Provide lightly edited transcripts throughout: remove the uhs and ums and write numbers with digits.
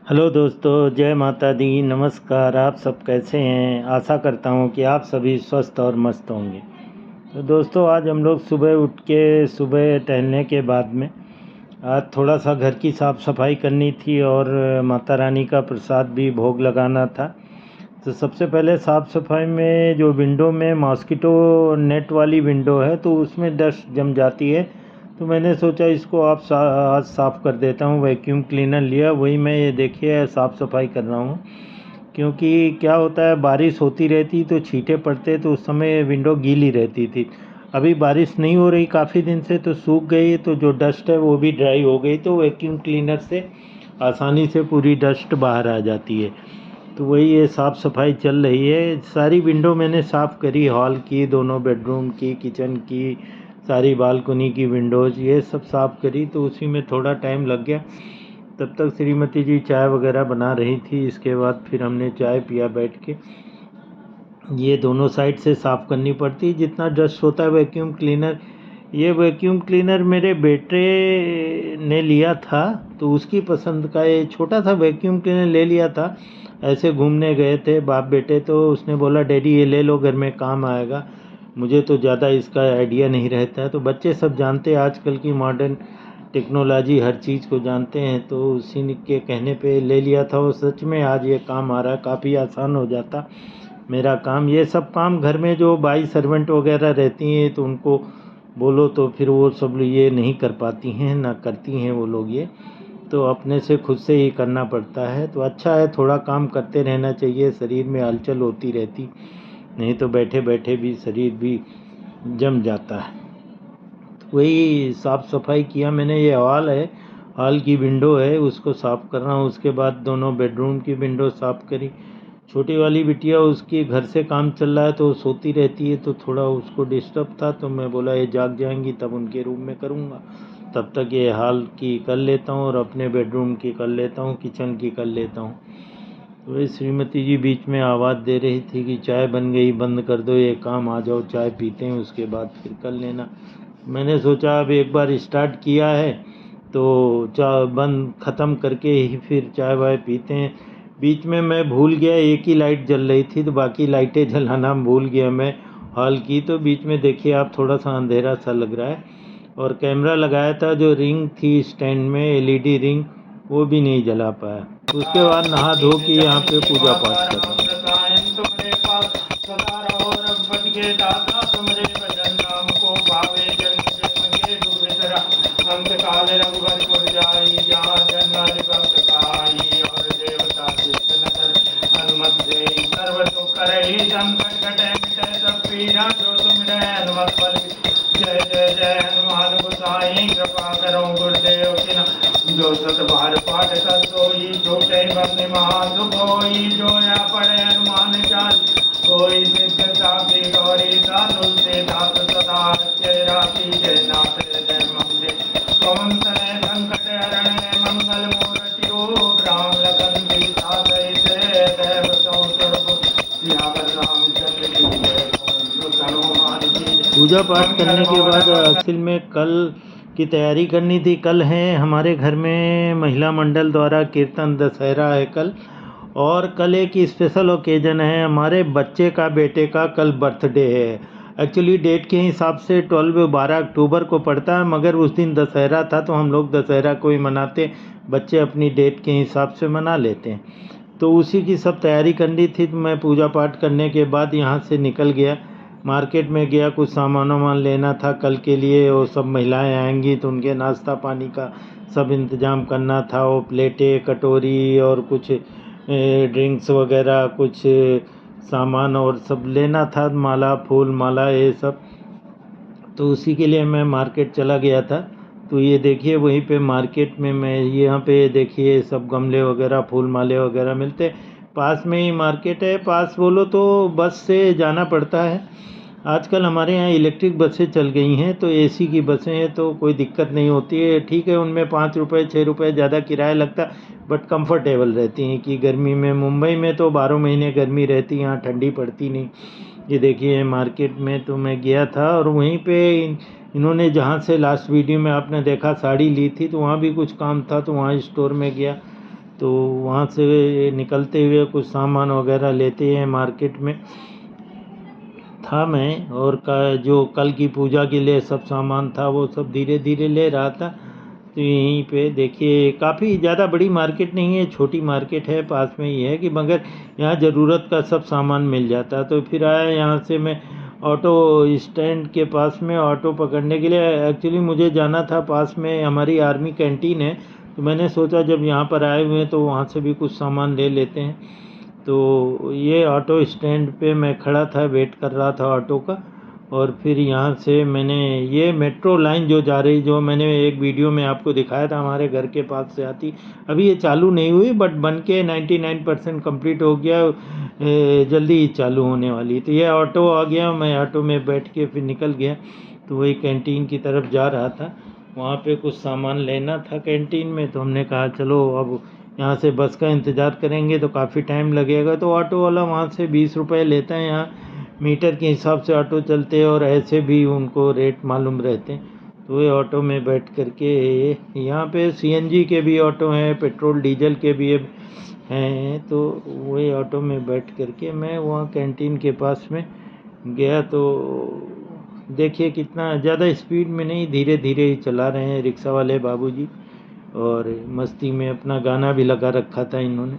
Hello दोस्तों, जय माता दी। नमस्कार। आप सब कैसे हैं? आशा करता हूं कि आप सभी स्वस्थ और मस्त होंगे। तो दोस्तों, आज हम लोग सुबह उठ के सुबह टहलने के बाद में आज थोड़ा सा घर की साफ़ सफाई करनी थी और माता रानी का प्रसाद भी भोग लगाना था। तो सबसे पहले साफ़ सफाई में जो विंडो में मॉस्किटो नेट वाली विंडो है तो उसमें डस्ट जम जाती है। तो मैंने सोचा इसको आज साफ़ कर देता हूँ। वैक्यूम क्लीनर लिया, वही मैं ये देखिए साफ़ सफाई कर रहा हूँ। क्योंकि क्या होता है, बारिश होती रहती तो छींटे पड़ते तो उस समय विंडो गीली रहती थी। अभी बारिश नहीं हो रही काफ़ी दिन से तो सूख गई, तो जो डस्ट है वो भी ड्राई हो गई, तो वैक्यूम क्लीनर से आसानी से पूरी डस्ट बाहर आ जाती है। तो वही ये साफ़ सफाई चल रही है। सारी विंडो मैंने साफ़ करी, हॉल की, दोनों बेडरूम की, किचन की, सारी बालकनी की विंडोज़ ये सब साफ़ करी। तो उसी में थोड़ा टाइम लग गया। तब तक श्रीमती जी चाय वगैरह बना रही थी। इसके बाद फिर हमने चाय पिया बैठ के। ये दोनों साइड से साफ़ करनी पड़ती जितना डस्ट होता है वैक्यूम क्लीनर। ये वैक्यूम क्लीनर मेरे बेटे ने लिया था, तो उसकी पसंद का ये छोटा सा वैक्यूम क्लीनर ले लिया था। ऐसे घूमने गए थे बाप बेटे, तो उसने बोला डैडी ये ले लो, घर में काम आएगा। मुझे तो ज़्यादा इसका आइडिया नहीं रहता है, तो बच्चे सब जानते हैं आजकल की मॉडर्न टेक्नोलॉजी, हर चीज़ को जानते हैं। तो उसी के कहने पे ले लिया था। वो सच में आज ये काम आ रहा है, काफ़ी आसान हो जाता मेरा काम। ये सब काम घर में जो बाई सर्वेंट वगैरह रहती हैं तो उनको बोलो तो फिर वो सब ये नहीं कर पाती हैं, ना करती हैं वो लोग ये। तो अपने से खुद से ही करना पड़ता है। तो अच्छा है, थोड़ा काम करते रहना चाहिए, शरीर में हलचल होती रहती, नहीं तो बैठे बैठे भी शरीर भी जम जाता है। तो वही साफ़ सफाई किया मैंने। ये हॉल है, हॉल की विंडो है, उसको साफ़ कर रहा हूँ। उसके बाद दोनों बेडरूम की विंडो साफ़ करी। छोटी वाली बिटिया, उसकी घर से काम चल रहा है तो सोती रहती है, तो थोड़ा उसको डिस्टर्ब था, तो मैं बोला ये जाग जाएंगी तब उनके रूम में करूँगा, तब तक ये हॉल की कर लेता हूँ और अपने बेडरूम की कर लेता हूँ, किचन की कर लेता हूँ। तो ये श्रीमती जी बीच में आवाज़ दे रही थी कि चाय बन गई, बंद कर दो ये काम, आ जाओ चाय पीते हैं, उसके बाद फिर कर लेना। मैंने सोचा अब एक बार स्टार्ट किया है तो चाय बंद ख़त्म करके ही फिर चाय वाय पीते हैं। बीच में मैं भूल गया, एक ही लाइट जल रही थी तो बाकी लाइटें जलाना भूल गया मैं हॉल की। तो बीच में देखिए आप, थोड़ा सा अंधेरा सा लग रहा है। और कैमरा लगाया था, जो रिंग थी स्टैंड में एलईडी रिंग, वो भी नहीं जला पाया। उसके बाद नहा धो के यहाँ पे पूजा पाठ कर रहा हूँ। जय जय जय हनुमान गोसाई कृपा करो गुरुदेव की ना। जो सत बार पाठ कर सोई, जो कई बंद महादुख होई, जो या पढ़े हनुमान चाल कोई सिद्ध साखी गौरी सा तुलसीदास सदा जय राखी जय नाथ जय मंदिर पवन तनय संकट हरण मंगल मूर्ति रूप राम लखन सीता सहित देवतों सर्व सियावर रामचंद्र की जय। हनुमान जी पूजा पाठ करने के बाद असल में कल की तैयारी करनी थी। कल है हमारे घर में महिला मंडल द्वारा कीर्तन, दशहरा है कल। और कल एक स्पेशल ओकेजन है, हमारे बच्चे का, बेटे का कल बर्थडे है। एक्चुअली डेट के हिसाब से 12 अक्टूबर को पड़ता है, मगर उस दिन दशहरा था तो हम लोग दशहरा को ही मनाते, बच्चे अपनी डेट के हिसाब से मना लेते हैं। तो उसी की सब तैयारी करनी थी। तो मैं पूजा पाठ करने के बाद यहाँ से निकल गया, मार्केट में गया, कुछ सामान वामान लेना था कल के लिए। वो सब महिलाएं आएंगी तो उनके नाश्ता पानी का सब इंतज़ाम करना था। वो प्लेटें, कटोरी और कुछ ड्रिंक्स वगैरह, कुछ सामान और सब लेना था, माला, फूल माला, ये सब। तो उसी के लिए मैं मार्केट चला गया था। तो ये देखिए वहीं पे मार्केट में मैं, यहाँ पे देखिए सब गमले वगैरह, फूल माले वगैरह मिलते। पास में ही मार्केट है, पास बोलो तो बस से जाना पड़ता है। आजकल हमारे यहाँ इलेक्ट्रिक बसें चल गई हैं, तो एसी की बसें हैं तो कोई दिक्कत नहीं होती है। ठीक है, उनमें 5 रुपये 6 रुपये ज़्यादा किराया लगता है, बट कंफर्टेबल रहती हैं। कि गर्मी में, मुंबई में तो 12 महीने गर्मी रहती है, यहाँ ठंडी पड़ती नहीं। ये देखिए मार्केट में तो मैं गया था, और वहीं पे इन्होंने जहाँ से लास्ट वीडियो में आपने देखा साड़ी ली थी, तो वहाँ भी कुछ काम था तो वहाँ स्टोर में गया। तो वहाँ से निकलते हुए कुछ सामान वगैरह लेते हैं मार्केट में था मैं, और जो कल की पूजा के लिए सब सामान था वो सब धीरे धीरे ले रहा था। तो यहीं पे देखिए काफ़ी ज़्यादा बड़ी मार्केट नहीं है, छोटी मार्केट है, पास में ही है कि मगर यहाँ ज़रूरत का सब सामान मिल जाता। तो फिर आया यहाँ से मैं ऑटो स्टैंड के पास में ऑटो पकड़ने के लिए। एक्चुअली मुझे जाना था, पास में हमारी आर्मी कैंटीन है, तो मैंने सोचा जब यहाँ पर आए हुए हैं तो वहाँ से भी कुछ सामान ले लेते हैं। तो ये ऑटो स्टैंड पे मैं खड़ा था, वेट कर रहा था ऑटो का। और फिर यहाँ से मैंने ये मेट्रो लाइन जो जा रही, जो मैंने एक वीडियो में आपको दिखाया था हमारे घर के पास से आती, अभी ये चालू नहीं हुई बट बन के 99% कंप्लीट हो गया, जल्दी ही चालू होने वाली। तो ये ऑटो आ गया, मैं ऑटो में बैठ के फिर निकल गया। तो वही कैंटीन की तरफ जा रहा था, वहाँ पे कुछ सामान लेना था कैंटीन में। तो हमने कहा चलो अब यहाँ से बस का इंतज़ार करेंगे तो काफ़ी टाइम लगेगा। तो ऑटो वाला वहाँ से 20 रुपये लेता है, यहाँ मीटर के हिसाब से ऑटो चलते हैं और ऐसे भी उनको रेट मालूम रहते हैं। तो ये ऑटो में बैठ करके, यहाँ पे सीएनजी के भी ऑटो हैं, पेट्रोल डीजल के भी हैं। तो वही ऑटो में बैठ करके मैं वहाँ कैंटीन के पास में गया। तो देखिए कितना ज़्यादा स्पीड में नहीं, धीरे धीरे ही चला रहे हैं रिक्शा वाले बाबूजी, और मस्ती में अपना गाना भी लगा रखा था इन्होंने।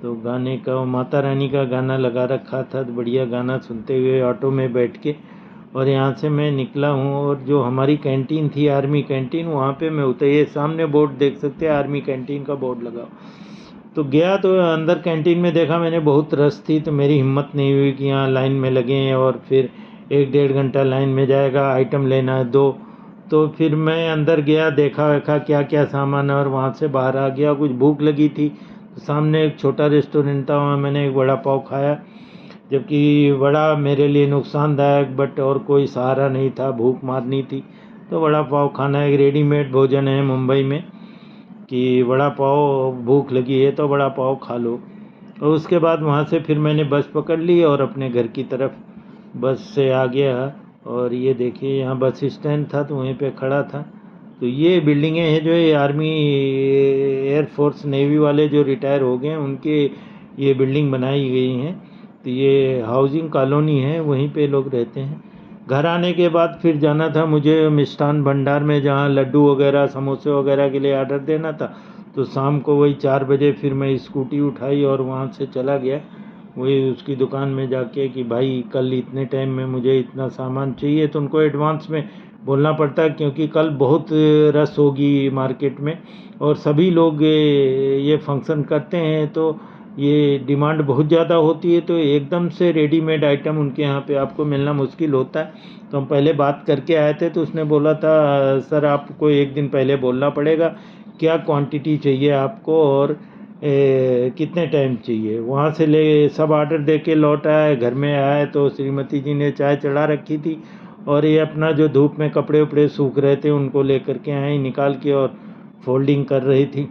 तो गाने का माता रानी का गाना लगा रखा था, तो बढ़िया गाना सुनते हुए ऑटो में बैठ के और यहाँ से मैं निकला हूँ। और जो हमारी कैंटीन थी आर्मी कैंटीन, वहाँ पे मैं उतर, ये सामने बोर्ड देख सकते हैं, आर्मी कैंटीन का बोर्ड लगा। तो गया तो अंदर कैंटीन में देखा मैंने बहुत रश थी, तो मेरी हिम्मत नहीं हुई कि यहाँ लाइन में लगें और फिर 1-1.5 घंटा लाइन में जाएगा, आइटम लेना है 2। तो फिर मैं अंदर गया, देखा क्या क्या सामान है और वहाँ से बाहर आ गया। कुछ भूख लगी थी तो सामने एक छोटा रेस्टोरेंट था, वहाँ मैंने एक वड़ा पाव खाया, जबकि वड़ा मेरे लिए नुकसानदायक बट और कोई सहारा नहीं था, भूख मारनी थी तो वड़ा पाव खाना। एक रेडीमेड भोजन है मुंबई में कि वड़ा पाव, भूख लगी है तो वड़ा पाव खा लो। और उसके बाद वहाँ से फिर मैंने बस पकड़ ली और अपने घर की तरफ बस से आ गया। और ये देखिए यहाँ बस स्टैंड था तो वहीं पे खड़ा था। तो ये बिल्डिंगें हैं जो ये आर्मी, एयरफोर्स, नेवी वाले जो रिटायर हो गए हैं उनके ये बिल्डिंग बनाई गई हैं। तो ये हाउसिंग कॉलोनी है, वहीं पे लोग रहते हैं। घर आने के बाद फिर जाना था मुझे मिष्ठान भंडार में, जहाँ लड्डू वगैरह समोसे वगैरह के लिए आर्डर देना था। तो शाम को वही 4 बजे फिर मैं स्कूटी उठाई और वहाँ से चला गया वही उसकी दुकान में जाके कि भाई कल इतने टाइम में मुझे इतना सामान चाहिए। तो उनको एडवांस में बोलना पड़ता है क्योंकि कल बहुत रश होगी मार्केट में और सभी लोग ये फंक्शन करते हैं, तो ये डिमांड बहुत ज़्यादा होती है। तो एकदम से रेडीमेड आइटम उनके यहाँ पे आपको मिलना मुश्किल होता है। तो हम पहले बात करके आए थे, तो उसने बोला था सर आपको 1 दिन पहले बोलना पड़ेगा क्या क्वांटिटी चाहिए आपको और कितने टाइम चाहिए। वहाँ से ले सब ऑर्डर दे के लौट आए, घर में आए तो श्रीमती जी ने चाय चढ़ा रखी थी और ये अपना जो धूप में कपड़े उपड़े सूख रहे थे उनको लेकर के आई निकाल के और फोल्डिंग कर रही थी।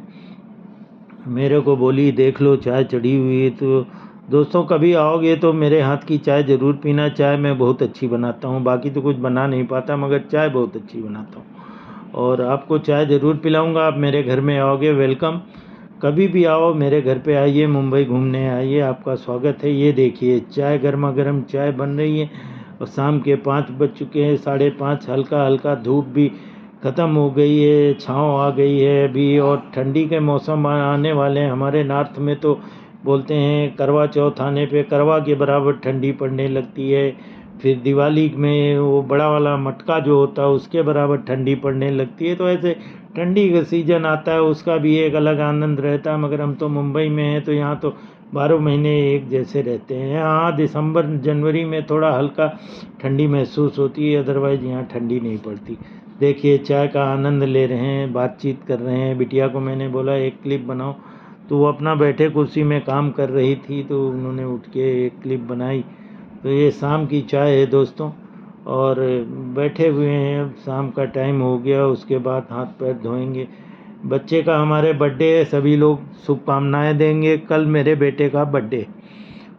मेरे को बोली देख लो चाय चढ़ी हुई है। तो दोस्तों कभी आओगे तो मेरे हाथ की चाय ज़रूर पीना। चाय मैं बहुत अच्छी बनाता हूँ, बाकी तो कुछ बना नहीं पाता मगर चाय बहुत अच्छी बनाता हूँ और आपको चाय ज़रूर पिलाऊँगा। आप मेरे घर में आओगे, वेलकम, कभी भी आओ मेरे घर पे आइए, मुंबई घूमने आइए, आपका स्वागत है। ये देखिए चाय, गर्मा गर्म चाय बन रही है और शाम के 5 बज चुके हैं, 5:30, हल्का हल्का धूप भी ख़त्म हो गई है, छाँव आ गई है अभी और ठंडी के मौसम आने वाले हैं। हमारे नॉर्थ में तो बोलते हैं करवा चौथ आने पे करवा के बराबर ठंडी पड़ने लगती है, फिर दिवाली में वो बड़ा वाला मटका जो होता है उसके बराबर ठंडी पड़ने लगती है। तो ऐसे ठंडी का सीज़न आता है, उसका भी एक अलग आनंद रहता है। मगर हम तो मुंबई में हैं तो यहाँ तो 12 महीने एक जैसे रहते हैं। हाँ, दिसंबर जनवरी में थोड़ा हल्का ठंडी महसूस होती है, अदरवाइज़ यहाँ ठंडी नहीं पड़ती। देखिए चाय का आनंद ले रहे हैं, बातचीत कर रहे हैं। बिटिया को मैंने बोला एक क्लिप बनाओ, तो वो अपना बैठे कुर्सी में काम कर रही थी, तो उन्होंने उठ के एक क्लिप बनाई। तो ये शाम की चाय है दोस्तों और बैठे हुए हैं, शाम का टाइम हो गया, उसके बाद हाथ पैर धोएंगे। बच्चे का हमारे बर्थडे है, सभी लोग शुभकामनाएं देंगे। कल मेरे बेटे का बर्थडे।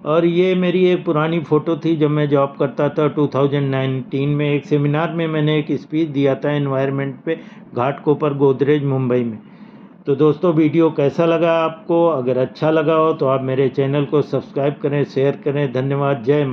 और ये मेरी एक पुरानी फ़ोटो थी जब मैं जॉब करता था 2019 में। एक सेमिनार में मैंने एक स्पीच दिया था एनवायरनमेंट पे, घाटकोपर गोदरेज मुंबई में। तो दोस्तों वीडियो कैसा लगा आपको? अगर अच्छा लगा हो तो आप मेरे चैनल को सब्सक्राइब करें, शेयर करें। धन्यवाद। जय